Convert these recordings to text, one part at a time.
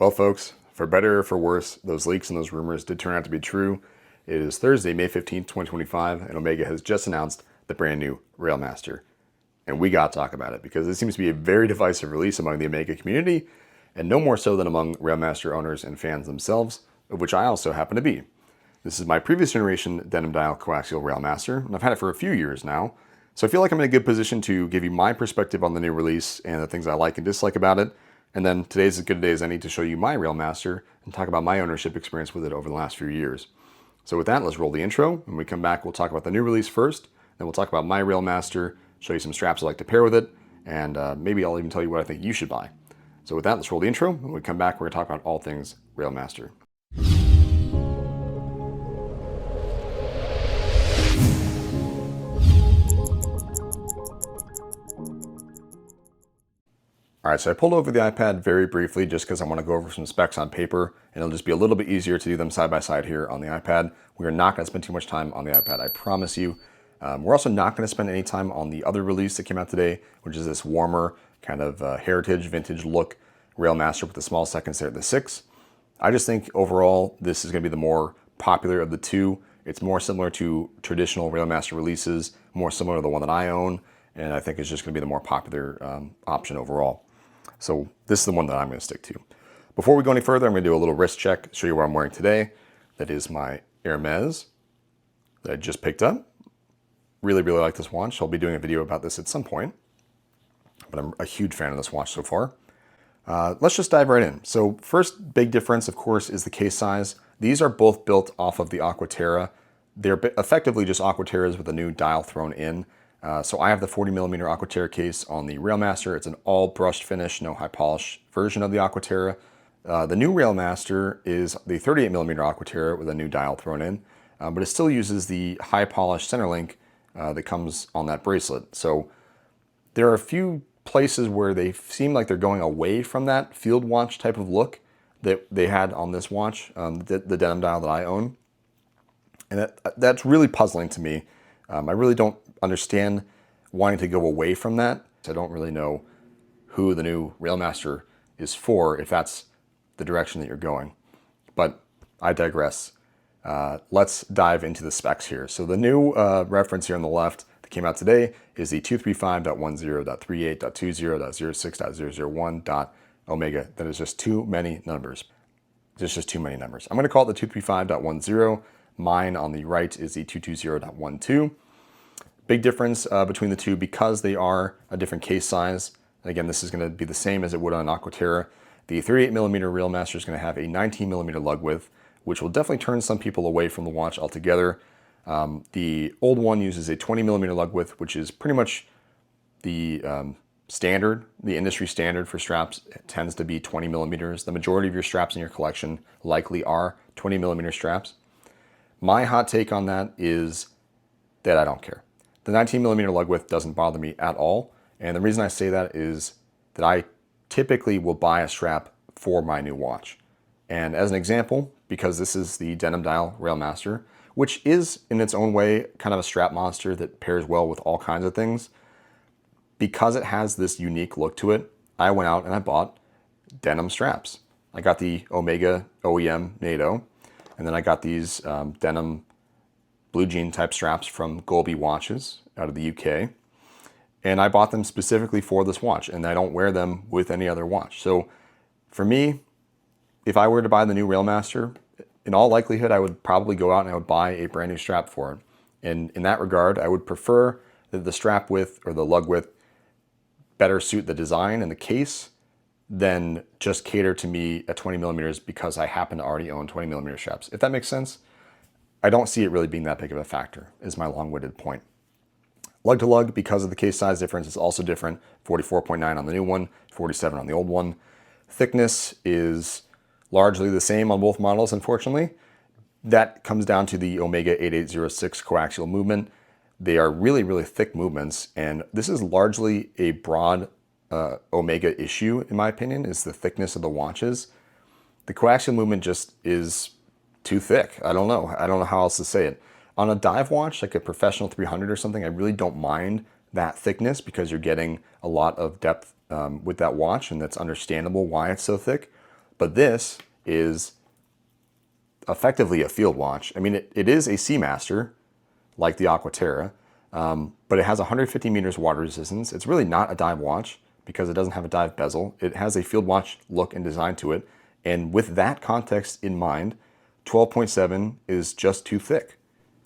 Well, folks, for better or for worse, those leaks and those rumors did turn out to be true. It is Thursday, May 15th, 2025, and Omega has just announced the brand new Railmaster. And we got to talk about it because it seems to be a very divisive release among the Omega community, and no more so than among Railmaster owners and fans themselves, of which I also happen to be. This is my previous generation denim dial coaxial Railmaster, and I've had it for a few years now, so I feel like I'm in a good position to give you my perspective on the new release and the things I like and dislike about it. And then today's as good a day as any to show you my Railmaster and talk about my ownership experience with it over the last few years. So with that, let's roll the intro. When we come back, we'll talk about the new release first, then we'll talk about my Railmaster, show you some straps I like to pair with it, and maybe I'll even tell you what I think you should buy. So with that, let's roll the intro. When we come back, we're going to talk about all things Railmaster. Alright, so I pulled over the iPad very briefly just because I want to go over some specs on paper, and it'll just be a little bit easier to do them side by side here on the iPad. We are not going to spend too much time on the iPad, I promise you. We're also not going to spend any time on the other release that came out today, which is this warmer kind of heritage, vintage look Railmaster with the small seconds there at the Thicc. I just think overall this is going to be the more popular of the two. It's more similar to traditional Railmaster releases, more similar to the one that I own, and I think it's just going to be the more popular option overall. So this is the one that I'm going to stick to. Before we go any further, I'm going to do a little wrist check, show you what I'm wearing today. That is my Hermes that I just picked up. Really, really like this watch. I'll be doing a video about this at some point, but I'm a huge fan of this watch so far. Let's just dive right in. So first big difference, of course, is the case size. These are both built off of the Aquaterra. They're effectively just Aquaterras with a new dial thrown in. So I have the 40mm Aquaterra case on the Railmaster. It's an all brushed finish, no high polish version of the Aquaterra. The new Railmaster is the 38mm Aquaterra with a new dial thrown in, but it still uses the high polish center link that comes on that bracelet. So there are a few places where they seem like they're going away from that field watch type of look that they had on this watch, the denim dial that I own. And that's really puzzling to me. I really don't understand wanting to go away from that. I don't really know who the new Railmaster is for if that's the direction that you're going. But I digress. Let's dive into the specs here. So the new reference here on the left that came out today is the 235.10.38.20.06.001.omega. That is just too many numbers. There's just too many numbers. I'm going to call it the 235.10. Mine on the right is the 220.12. Big difference between the two because they are a different case size. And again, this is going to be the same as it would on an Aquaterra. The 38mm Railmaster is going to have a 19mm lug width, which will definitely turn some people away from the watch altogether. The old one uses a 20mm lug width, which is pretty much the standard, the industry standard for straps. It tends to be 20mm. The majority of your straps in your collection likely are 20mm straps. My hot take on that is that I don't care. The 19mm lug width doesn't bother me at all. And the reason I say that is that I typically will buy a strap for my new watch. And as an example, because this is the denim dial Railmaster, which is in its own way kind of a strap monster that pairs well with all kinds of things, because it has this unique look to it, I went out and I bought denim straps. I got the Omega OEM Nato, and then I got these denim blue jean type straps from Golby watches out of the UK. And I bought them specifically for this watch, and I don't wear them with any other watch. So for me, if I were to buy the new Railmaster, in all likelihood, I would probably go out and I would buy a brand new strap for it. And in that regard, I would prefer that the strap width or the lug width better suit the design and the case than just cater to me at 20mm because I happen to already own 20mm straps. If that makes sense. I don't see it really being that big of a factor, is my long-winded point. Lug to lug, because of the case size difference, is also different. 44.9 on the new one, 47 on the old one. Thickness is largely the same on both models, unfortunately. That comes down to the Omega 8806 coaxial movement. They are really, really thick movements, and this is largely a broad Omega issue, in my opinion, is the thickness of the watches. The coaxial movement just is too thick. I don't know how else to say it. On a dive watch, like a professional 300 or something, I really don't mind that thickness because you're getting a lot of depth with that watch, and that's understandable why it's so thick. But this is effectively a field watch. I mean, it is a Seamaster, like the Aquaterra, but it has 150 meters water resistance. It's really not a dive watch because it doesn't have a dive bezel. It has a field watch look and design to it. And with that context in mind, 12.7 is just too thick.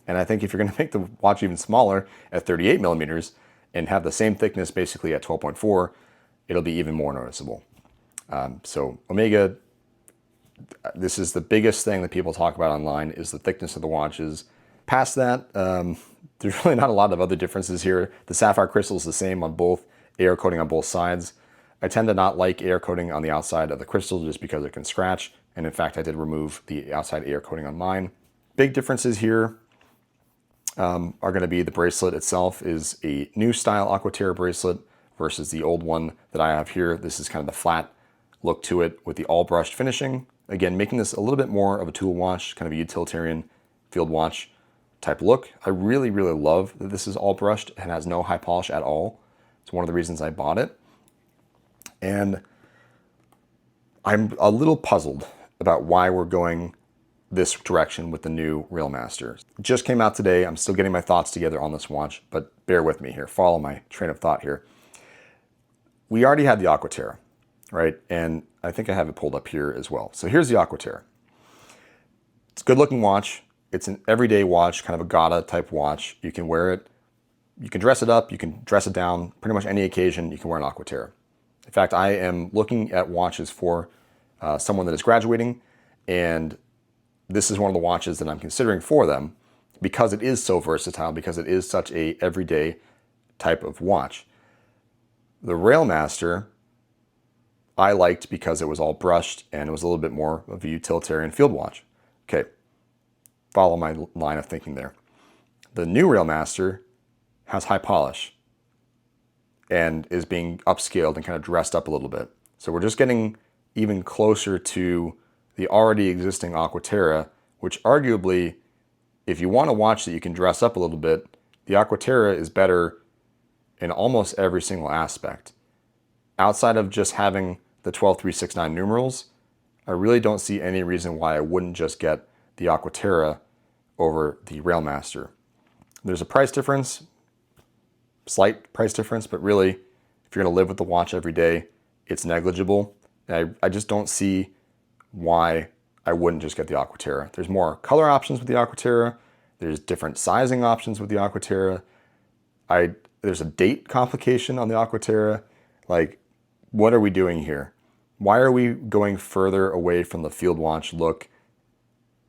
And I think if you're going to make the watch even smaller at 38 millimeters and have the same thickness basically at 12.4, it'll be even more noticeable. So Omega, this is the biggest thing that people talk about online, is the thickness of the watches. Past that, there's really not a lot of other differences here. The sapphire crystal is the same on both, air coating on both sides. I tend to not like air coating on the outside of the crystal just because it can scratch. And in fact, I did remove the outside air coating on mine. Big differences here are going to be the bracelet itself is a new style Aquaterra bracelet versus the old one that I have here. This is kind of the flat look to it with the all brushed finishing. Again, making this a little bit more of a tool watch, kind of a utilitarian field watch type look. I really, really love that this is all brushed and has no high polish at all. It's one of the reasons I bought it. And I'm a little puzzled about why we're going this direction with the new Railmaster. It just came out today. I'm still getting my thoughts together on this watch, but bear with me here. Follow my train of thought here. We already had the Aquaterra, right? And I think I have it pulled up here as well. So here's the Aquaterra. It's a good looking watch. It's an everyday watch, kind of a gala type watch. You can wear it. You can dress it up. You can dress it down. Pretty much any occasion you can wear an Aquaterra. In fact, I am looking at watches for someone that is graduating, and this is one of the watches that I'm considering for them because it is so versatile, because it is such a everyday type of watch. The Railmaster I liked because it was all brushed and it was a little bit more of a utilitarian field watch. Okay, follow my line of thinking there. The new Railmaster has high polish and is being upscaled and kind of dressed up a little bit. So we're just getting even closer to the already existing Aquaterra, which arguably, if you want a watch that you can dress up a little bit, the Aquaterra is better in almost every single aspect. Outside of just having the 12369 numerals, I really don't see any reason why I wouldn't just get the Aquaterra over the Railmaster. There's a price difference, slight price difference, but really, if you're going to live with the watch every day, it's negligible. And I just don't see why I wouldn't just get the Aquaterra. There's more color options with the Aquaterra. There's different sizing options with the Aquaterra. There's a date complication on the Aquaterra. Like, what are we doing here? Why are we going further away from the field watch look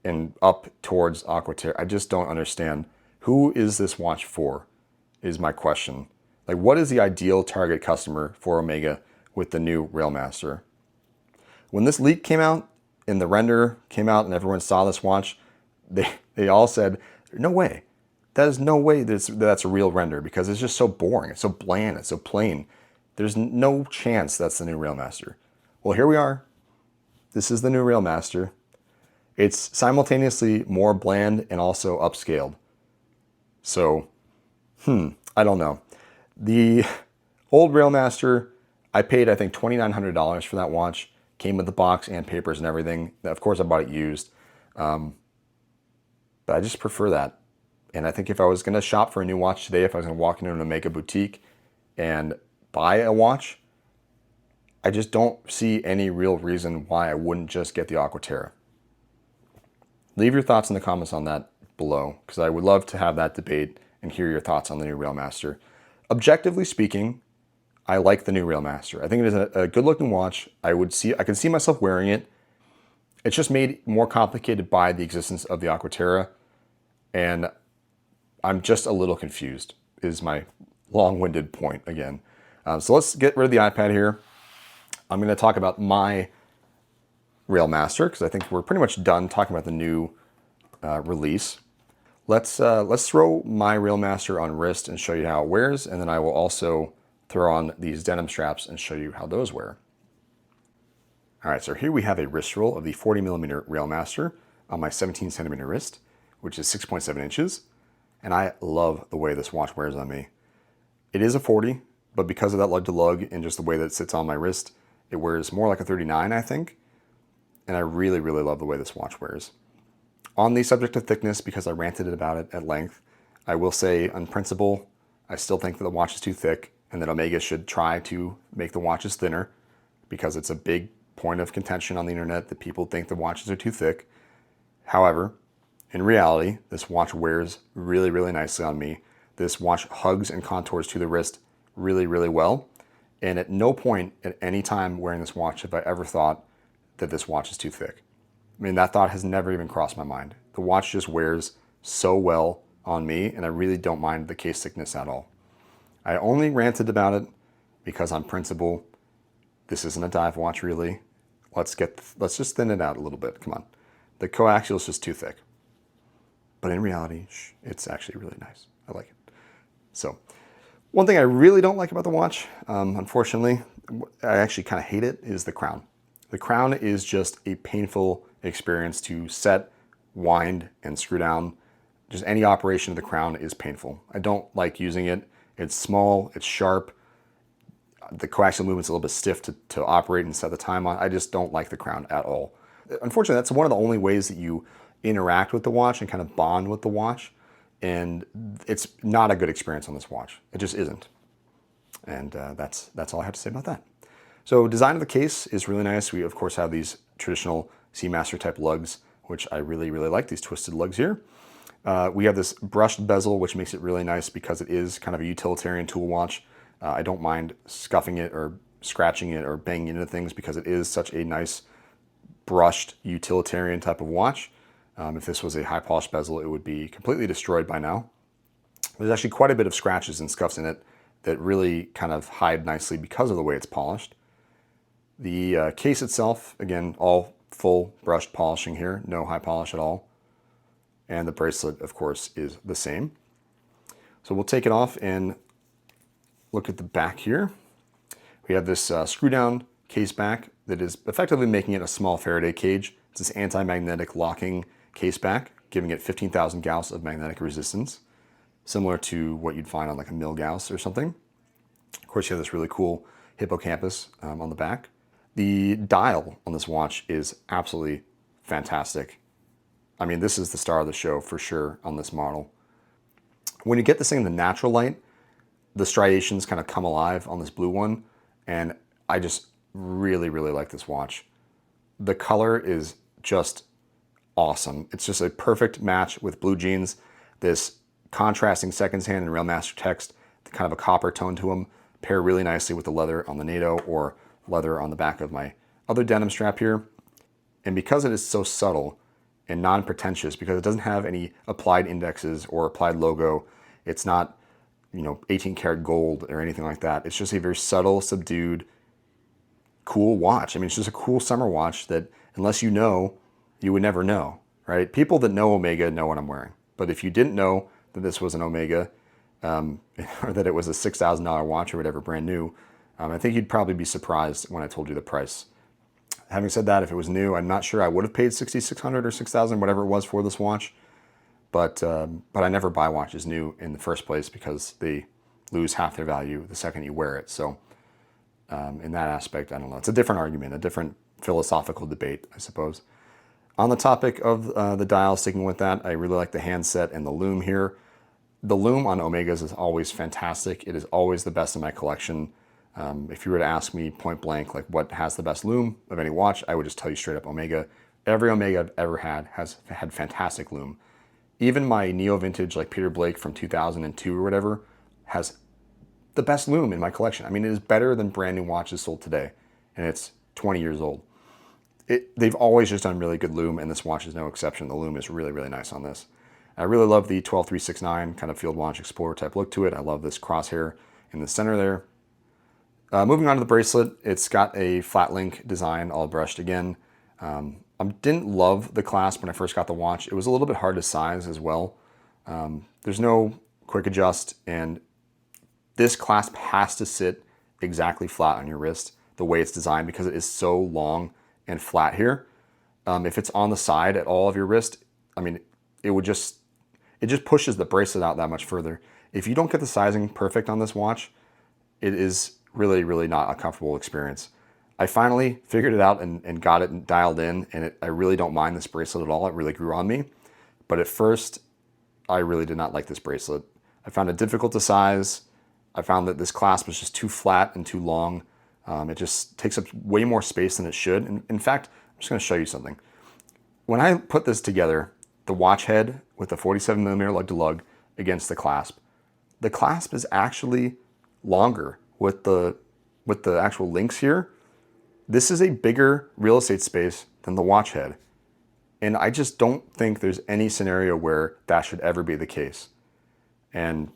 and up towards Aquaterra? I just don't understand. Who is this watch for, is my question. Like, what is the ideal target customer for Omega with the new Railmaster? When this leak came out and the render came out and everyone saw this watch, they all said, no way. That is no way that's a real render because it's just so boring. It's so bland. It's so plain. There's no chance that's the new Railmaster. Well, here we are. This is the new Railmaster. It's simultaneously more bland and also upscaled. So, I don't know. The old Railmaster, I paid, I think, $2,900 for that watch. Came with the box and papers and everything. Of course, I bought it used. But I just prefer that. And I think if I was going to shop for a new watch today, if I was going to walk into an Omega boutique and buy a watch, I just don't see any real reason why I wouldn't just get the Aquaterra. Leave your thoughts in the comments on that below, because I would love to have that debate and hear your thoughts on the new Railmaster. Objectively speaking, I like the new Railmaster. I think it is a good looking watch. I can see myself wearing it. It's just made more complicated by the existence of the Aquaterra, and I'm just a little confused, is my long-winded point again. So let's get rid of the iPad here. I'm going to talk about my Railmaster, because I think we're pretty much done talking about the new release. Let's throw my Railmaster on wrist and show you how it wears, and then I will also throw on these denim straps and show you how those wear. All right, so here we have a wrist roll of the 40mm Railmaster on my 17cm wrist, which is 6.7 inches, and I love the way this watch wears on me. It is a 40, but because of that lug-to-lug and just the way that it sits on my wrist, it wears more like a 39, I think. and I really, really love the way this watch wears. On the subject of thickness, because I ranted about it at length, I will say on principle, I still think that the watch is too thick and that Omega should try to make the watches thinner, because it's a big point of contention on the internet that people think the watches are too thick. However, in reality, this watch wears really, really nicely on me. This watch hugs and contours to the wrist really, really well. And at no point at any time wearing this watch have I ever thought that this watch is too thick. I mean, that thought has never even crossed my mind. The watch just wears so well on me, and I really don't mind the case thickness at all. I only ranted about it because on principle, this isn't a dive watch really. Let's just thin it out a little bit, come on. The coaxial is just too thick. But in reality, it's actually really nice. I like it. So, one thing I really don't like about the watch, unfortunately, I actually kind of hate it, is the crown. The crown is just a painful experience to set, wind, and screw down. Just any operation of the crown is painful. I don't like using it. It's small, it's sharp. The coaxial movement's a little bit stiff to operate and set the time on. I just don't like the crown at all. Unfortunately, that's one of the only ways that you interact with the watch and kind of bond with the watch. And it's not a good experience on this watch. It just isn't. And that's all I have to say about that. So design of the case is really nice. We, of course, have these traditional Seamaster type lugs, which I really, really like, these twisted lugs here. We have this brushed bezel, which makes it really nice because it is kind of a utilitarian tool watch. I don't mind scuffing it or scratching it or banging into things because it is such a nice brushed utilitarian type of watch. If this was a high polished bezel, it would be completely destroyed by now. There's actually quite a bit of scratches and scuffs in it that really kind of hide nicely because of the way it's polished. The case itself, again, all full brushed polishing here, no high polish at all. And the bracelet, of course, is the same. So we'll take it off and look at the back here. We have this screw down case back that is effectively making it a small Faraday cage. It's this anti-magnetic locking case back, giving it 15,000 Gauss of magnetic resistance, similar to what you'd find on like a mil Gauss or something. Of course, you have this really cool hippocampus on the back. The dial on this watch is absolutely fantastic. I mean, this is the star of the show for sure on this model. When you get this thing in the natural light, the striations kind of come alive on this blue one, and I just really, really like this watch. The color is just awesome. It's just a perfect match with blue jeans. This contrasting seconds hand and Railmaster text, kind of a copper tone to them, pair really nicely with the leather on the Nato or leather on the back of my other denim strap here. And because it is so subtle and non-pretentious, because it doesn't have any applied indexes or applied logo, it's not, 18 karat gold or anything like that. It's just a very subtle, subdued, cool watch. I mean, it's just a cool summer watch that unless you know, you would never know, right? People that know Omega know what I'm wearing. But if you didn't know that this was an Omega, or that it was a $6,000 watch or whatever, brand new, I think you'd probably be surprised when I told you the price. Having said that, if it was new, I'm not sure I would have paid $6,600 or $6,000, whatever it was for this watch. But I never buy watches new in the first place because they lose half their value the second you wear it. So in that aspect, I don't know. It's a different argument, a different philosophical debate, I suppose. On the topic of the dial, sticking with that, I really like the handset and the Lume here. The Lume on Omegas is always fantastic. It is always the best in my collection. If you were to ask me point blank, like what has the best Lume of any watch, I would just tell you straight up Omega. Every Omega I've ever had has had fantastic Lume. Even my Neo Vintage, like Peter Blake from 2002 or whatever, has the best Lume in my collection. I mean, it is better than brand new watches sold today, and it's 20 years old. They've always just done really good Lume, and this watch is no exception. The Lume is really, really nice on this. I really love the 12369 kind of Field Watch Explorer type look to it. I love this crosshair in the center there. Moving on to the bracelet, it's got a flat link design, all brushed again. I didn't love the clasp when I first got the watch. It was a little bit hard to size as well. There's no quick adjust, and this clasp has to sit exactly flat on your wrist the way it's designed because it is so long and flat here. If it's on the side at all of your wrist, I mean, it just pushes the bracelet out that much further. If you don't get the sizing perfect on this watch, it is really, really not a comfortable experience. I finally figured it out and got it dialed in, and I really don't mind this bracelet at all. It really grew on me. But at first, I really did not like this bracelet. I found it difficult to size. I found that this clasp was just too flat and too long. It just takes up way more space than it should. And in fact, I'm just going to show you something. When I put this together, the watch head with the 47mm lug-to-lug against the clasp is actually longer with the actual links here. This is a bigger real estate space than the watch head. And I just don't think there's any scenario where that should ever be the case. And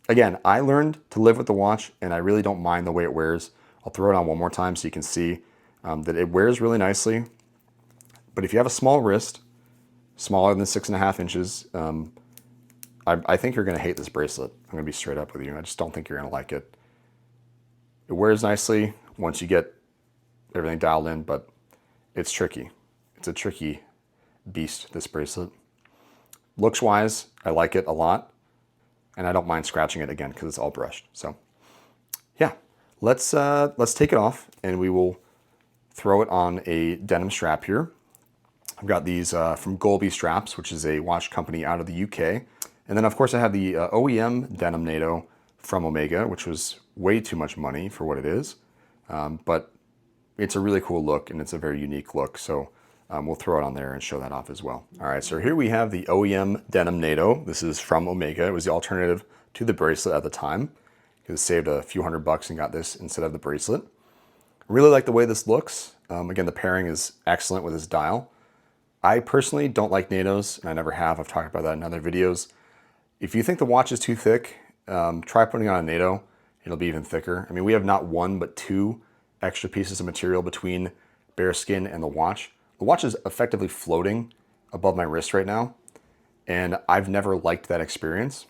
again, I learned to live with the watch, and I really don't mind the way it wears. I'll throw it on one more time so you can see that it wears really nicely. But if you have a small wrist, smaller than 6.5 inches, I think you're going to hate this bracelet. I'm going to be straight up with you. I just don't think you're going to like it. It wears nicely once you get everything dialed in, but it's tricky. It's a tricky beast, this bracelet. Looks wise, I like it a lot, and I don't mind scratching it again because it's all brushed. So yeah, let's take it off, and we will throw it on a denim strap here. I've got these from Golby straps, which is a watch company out of the UK. And then of course I have the OEM denim Nato from Omega, which was way too much money for what it is. But it's a really cool look, and it's a very unique look. So we'll throw it on there and show that off as well. All right, so here we have the OEM denim Nato. This is from Omega. It was the alternative to the bracelet at the time. It saved a few $100 and got this instead of the bracelet. I really like the way this looks. Again, the pairing is excellent with this dial. I personally don't like Natos, and I never have. I've talked about that in other videos. If you think the watch is too thick, try putting on a Nato. It'll be even thicker. I mean, we have not one, but two extra pieces of material between bare skin and the watch. The watch is effectively floating above my wrist right now, and I've never liked that experience.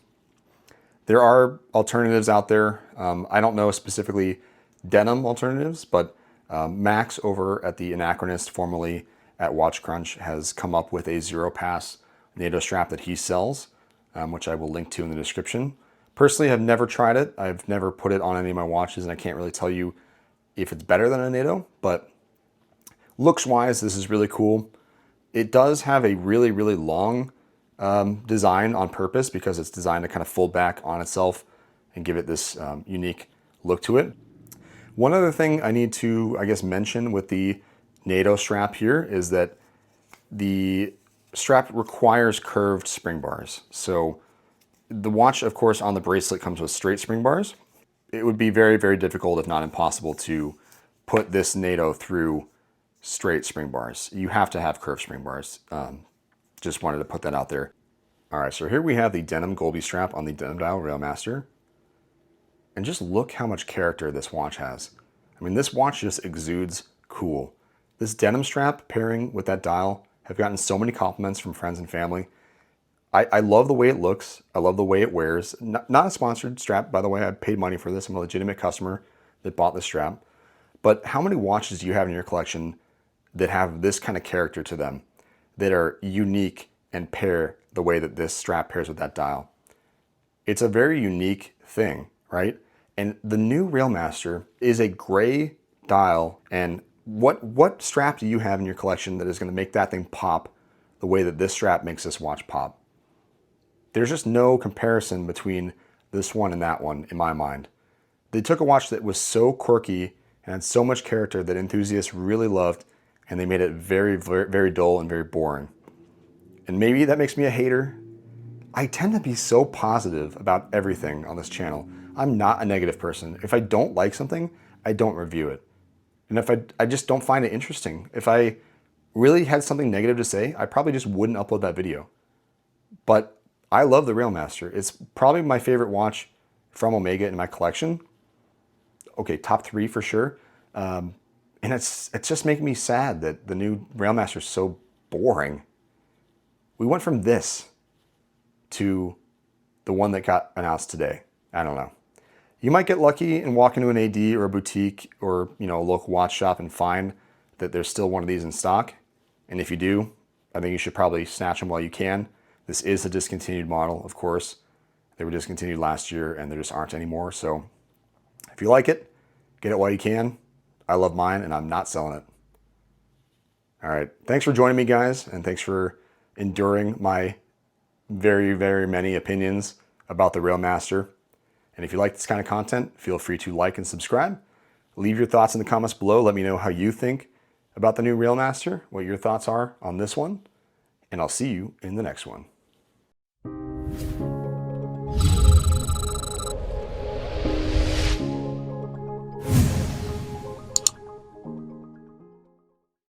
There are alternatives out there. I don't know specifically denim alternatives, but Max over at the Anachronist, formerly at Watch Crunch, has come up with a Zero Pass Nato strap that he sells, which I will link to in the description. Personally, I've never tried it. I've never put it on any of my watches, and I can't really tell you if it's better than a Nato, but looks-wise, this is really cool. It does have a really, really long design on purpose because it's designed to kind of fold back on itself and give it this unique look to it. One other thing I need to, I guess, mention with the Nato strap here is that the strap requires curved spring bars. So the watch, of course, on the bracelet comes with straight spring bars. It would be very, very difficult, if not impossible, to put this Nato through straight spring bars. You have to have curved spring bars. Just wanted to put that out there. All right, so here we have the denim Golby strap on the Denim Dial Railmaster. And just look how much character this watch has. I mean, this watch just exudes cool. This denim strap pairing with that dial have gotten so many compliments from friends and family. I love the way it looks. I love the way it wears. Not a sponsored strap, by the way. I paid money for this. I'm a legitimate customer that bought this strap. But how many watches do you have in your collection that have this kind of character to them, that are unique and pair the way that this strap pairs with that dial? It's a very unique thing, right? And the new Railmaster is a gray dial, and what strap do you have in your collection that is going to make that thing pop the way that this strap makes this watch pop? There's just no comparison between this one and that one in my mind. They took a watch that was so quirky and had so much character that enthusiasts really loved, and they made it very, very, very dull and very boring. And maybe that makes me a hater. I tend to be so positive about everything on this channel. I'm not a negative person. If I don't like something, I don't review it. And if I just don't find it interesting. If I really had something negative to say, I probably just wouldn't upload that video. But I love the Railmaster. It's probably my favorite watch from Omega in my collection. Okay, top 3 for sure. And it's just making me sad that the new Railmaster is so boring. We went from this to the one that got announced today. I don't know. You might get lucky and walk into an AD or a boutique or a local watch shop and find that there's still one of these in stock. And if you do, I think you should probably snatch them while you can. This is a discontinued model, of course. They were discontinued last year and there just aren't anymore. So if you like it, get it while you can. I love mine and I'm not selling it. All right, thanks for joining me, guys, and thanks for enduring my very, very many opinions about the Railmaster. And if you like this kind of content, feel free to like and subscribe. Leave your thoughts in the comments below. Let me know how you think about the new Railmaster, what your thoughts are on this one, and I'll see you in the next one.